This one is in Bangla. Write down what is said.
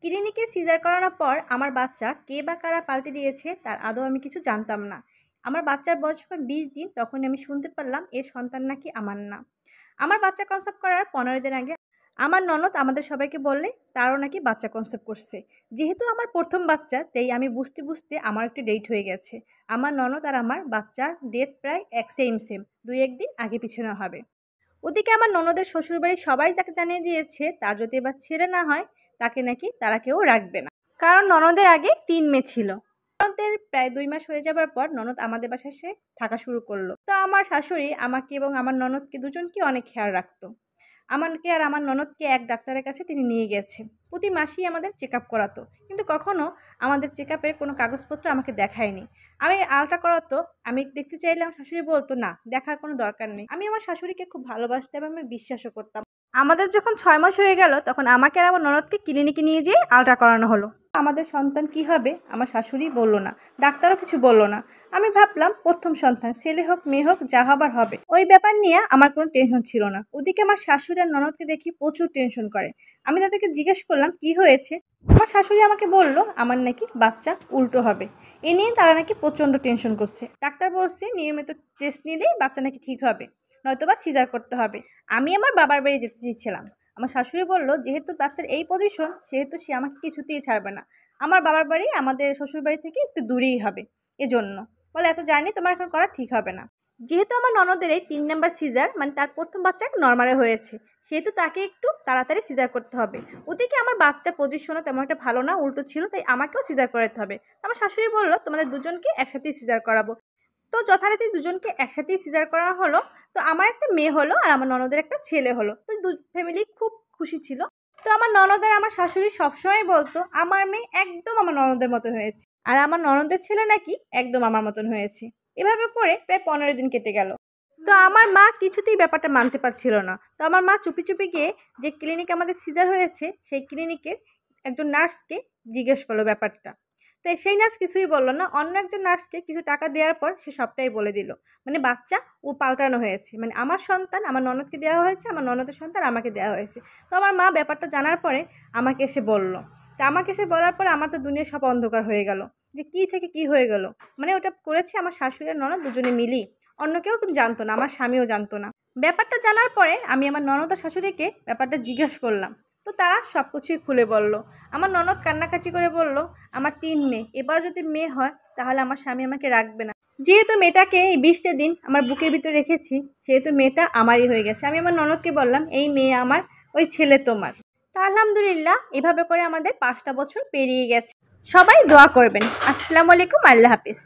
ক্লিনিকে সিজার করানোর পর আমার বাচ্চা কে বা কারা পাল্টে দিয়েছে তার আদৌ আমি কিছু জানতাম না। আমার বাচ্চার বয়স যখন ২০ দিন তখন আমি শুনতে পারলাম এর সন্তান নাকি আমার না। আমার বাচ্চা কনসেপ্ট করার ১৫ দিন আগে আমার ননদ আমাদের সবাইকে বললে তারও নাকি বাচ্চা কনসেপ্ট করছে। যেহেতু আমার প্রথম বাচ্চা তাই আমি বুঝতে বুঝতে আমার একটু ডেট হয়ে গেছে। আমার ননদ আর আমার বাচ্চার ডেট প্রায় সেম ২-১ দিন আগে পিছনে হবে। ওদিকে আমার ননদের শ্বশুরবাড়ির সবাই যাকে জানিয়ে দিয়েছে তার যদি এবার ছেলে না হয় তাকে নাকি তারা কেউ রাখবে না, কারণ ননদের আগে ৩ মেয়ে ছিল। ননদের প্রায় ২ মাস হয়ে যাবার পর ননদ আমাদের বাসায় এসে থাকা শুরু করলো। তো আমার শাশুড়ি আমাকে এবং আমার ননদকে দুজনকে অনেক খেয়াল রাখতো। আমাকে আর আমার ননদকে এক ডাক্তারের কাছে তিনি নিয়ে গেছে। প্রতি মাসেই আমাদের চেক আপ করাতো, কিন্তু কখনও আমাদের চেক আপের কোনো কাগজপত্র আমাকে দেখায়নি। আমি আলট্রা করাতো, আমি দেখতে চাইলে আমার শাশুড়ি বলতো না, দেখার কোনো দরকার নেই। আমি আমার শাশুড়িকে খুব ভালোবাসতাম এবং আমি বিশ্বাসও করতাম। আমাদের যখন ৬ মাস হয়ে গেল তখন আমাকে আর আমার ননদকে ক্লিনিকে নিয়ে যেয়ে আলট্রা করানো হলো। আমাদের সন্তান কি হবে আমার শাশুড়ি বলল না, ডাক্তারও কিছু বলল না। আমি ভাবলাম প্রথম সন্তান, ছেলে হোক মেয়ে হোক যা হবার হবে। ওই ব্যাপার নিয়ে আমার কোনো টেনশন ছিল না। ওদিকে আমার শাশুড়ি আর ননদকে দেখি প্রচুর টেনশন করে। আমি তাদেরকে জিজ্ঞেস করলাম কি হয়েছে। আমার শাশুড়ি আমাকে বলল আমার নাকি বাচ্চা উল্টো হবে। এ নিয়ে তারা নাকি প্রচণ্ড টেনশন করছে। ডাক্তার বলছে নিয়মিত টেস্ট নিলেই বাচ্চা নাকি ঠিক হবে, নয়তোবা সিজার করতে হবে। আমি আমার বাবার বাড়ি যেতে চেয়েছিলাম। আমার শাশুড়ি বলল যেহেতু বাচ্চার এই পজিশন সেহেতু সে আমাকে কিছুতেই ছাড়বে না। আমার বাবার বাড়ি আমাদের শ্বশুর বাড়ি থেকে একটু দূরেই হবে, এজন্য বলে এত জার্নি তোমার এখন করা ঠিক হবে না। যেহেতু আমার ননদের এই ৩ নাম্বার সিজার মানে তার প্রথম বাচ্চা নর্মালে হয়েছে, সেহেতু তাকে একটু তাড়াতাড়ি সিজার করতে হবে। ওদিকে আমার বাচ্চা পজিশনও তেমন একটা ভালো না, উল্টো ছিল, তাই আমাকেও সিজার করাতে হবে। আমার শাশুড়ি বলল তোমাদের দুজনকে একসাথেই সিজার করাবো। তো যথারীতি দুজনকে একসাথেই সিজার করা হলো। তো আমার একটা মেয়ে হলো আর আমার ননদের একটা ছেলে হলো। তো ফ্যামিলি খুব খুশি ছিল। তো আমার ননদ আর আমার শাশুড়ি সবসময় বলতো আমার মেয়ে একদম আমার ননদের মতো হয়েছে, আর আমার ননদের ছেলে নাকি একদম আমার মতন হয়েছে। এভাবে করে প্রায় ১৫ দিন কেটে গেল। তো আমার মা কিছুতেই ব্যাপারটা মানতে পারছিল না। তো আমার মা চুপি চুপি গিয়ে যে ক্লিনিকে আমাদের সিজার হয়েছে সেই ক্লিনিকের একজন নার্সকে জিজ্ঞেস করলো ব্যাপারটা। তো সেই নার্স কিছুই বললো না, অন্য একজন নার্সকে কিছু টাকা দেওয়ার পর সে সবটাই বলে দিল। মানে বাচ্চা পাল্টানো হয়েছে, মানে আমার সন্তান আমার ননদকে দেওয়া হয়েছে, আমার ননদের সন্তান আমাকে দেওয়া হয়েছে। তো আমার মা ব্যাপারটা জানার পরে আমাকে এসে বলল। তো আমাকে এসে বলার পরে আমার তো দুনিয়া সব অন্ধকার হয়ে গেল যে কী থেকে কী হয়ে গেল। মানে ওটা করেছে আমার শাশুড়ি আর ননদ দুজনে মিলি, অন্য কেউ কিন্তু জানতো না, আমার স্বামীও জানতো না। ব্যাপারটা জানার পরে আমি আমার ননদ আর শাশুড়িকে ব্যাপারটা জিজ্ঞেস করলাম। তো তারা সব কিছুই খুলে বলল। আমার ননদ কান্নাকাটি করে বলল আমার ৩ মেয়ে, এবার যদি মেয়ে হয় তাহলে আমার স্বামী আমাকে রাখবে না। যেহেতু মেয়েটাকে এই ২০টা দিন আমার বুকের ভিতরে রেখেছি সেহেতু মেয়েটা আমারই হয়ে গেছে। আমি আমার ননদকে বললাম এই মেয়ে আমার, ওই ছেলে তোমার। তা আলহামদুলিল্লাহ এভাবে করে আমাদের ৫টা বছর পেরিয়ে গেছে। সবাই দোয়া করবেন। আসসালামু আলাইকুম, আল্লাহ হাফিজ।